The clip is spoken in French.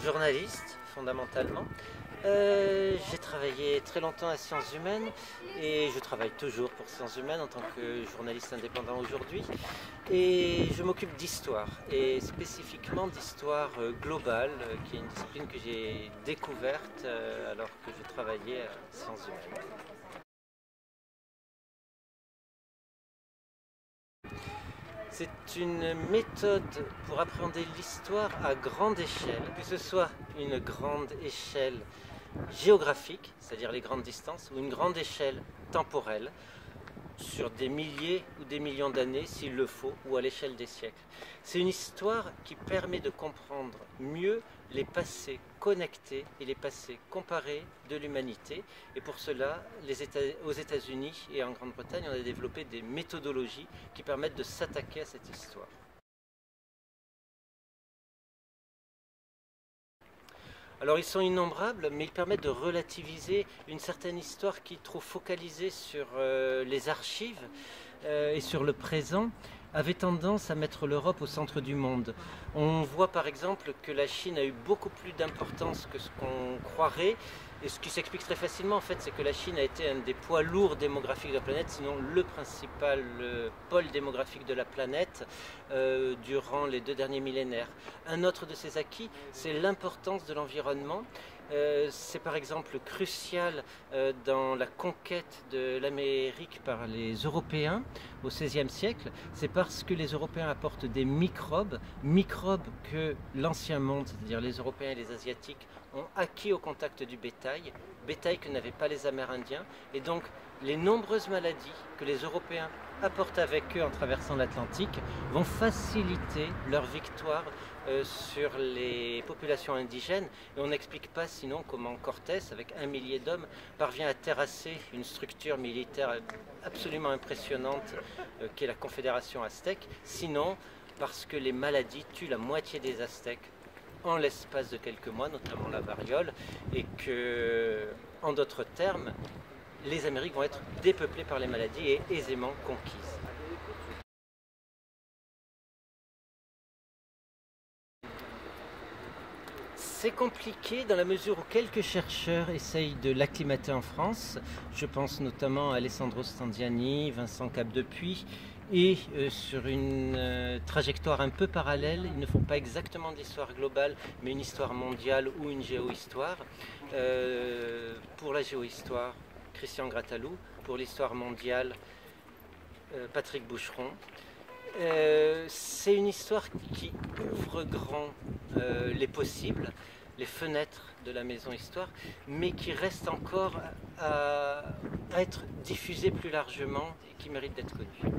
journaliste, fondamentalement. J'ai travaillé très longtemps à Sciences Humaines et je travaille toujours pour Sciences Humaines en tant que journaliste indépendant aujourd'hui. Et je m'occupe d'histoire, et spécifiquement d'histoire globale, qui est une discipline que j'ai découverte alors que je travaillais à Sciences Humaines. C'est une méthode pour appréhender l'histoire à grande échelle, que ce soit une grande échelle géographique, c'est-à-dire les grandes distances, ou une grande échelle temporelle, sur des milliers ou des millions d'années s'il le faut, ou à l'échelle des siècles. C'est une histoire qui permet de comprendre mieux les passés connectés et les passés comparés de l'humanité. Et pour cela, aux États-Unis et en Grande-Bretagne, on a développé des méthodologies qui permettent de s'attaquer à cette histoire. Alors ils sont innombrables, mais ils permettent de relativiser une certaine histoire qui est trop focalisée sur les archives et sur le présent, avait tendance à mettre l'Europe au centre du monde. On voit par exemple que la Chine a eu beaucoup plus d'importance que ce qu'on croirait, et ce qui s'explique très facilement en fait, c'est que la Chine a été un des poids lourds démographiques de la planète, sinon le principal pôle démographique de la planète durant les 2 derniers millénaires. Un autre de ses acquis, c'est l'importance de l'environnement. C'est par exemple crucial dans la conquête de l'Amérique par les Européens au XVIe siècle. C'est parce que les Européens apportent des microbes que l'ancien monde, c'est-à-dire les Européens et les Asiatiques, ont acquis au contact du bétail que n'avaient pas les Amérindiens. Et donc les nombreuses maladies que les Européens apportent avec eux en traversant l'Atlantique vont faciliter leur victoire sur les populations indigènes. Et on n'explique pas sinon comment Cortés, avec 1 millier d'hommes, parvient à terrasser une structure militaire absolument impressionnante qu'est la Confédération aztèque, sinon parce que les maladies tuent la moitié des Aztèques en l'espace de quelques mois, notamment la variole, et que, en d'autres termes, les Amériques vont être dépeuplées par les maladies et aisément conquises. C'est compliqué dans la mesure où quelques chercheurs essayent de l'acclimater en France. Je pense notamment à Alessandro Stanziani, Vincent Capdepuis, et sur une trajectoire un peu parallèle, ils ne font pas exactement de l'histoire globale, mais une histoire mondiale ou une géohistoire. Pour la géohistoire, Christian Grattalou, pour l'histoire mondiale, Patrick Boucheron. C'est une histoire qui ouvre grand les possibles, les fenêtres de la maison Histoire, mais qui reste encore à être diffusée plus largement et qui mérite d'être connue.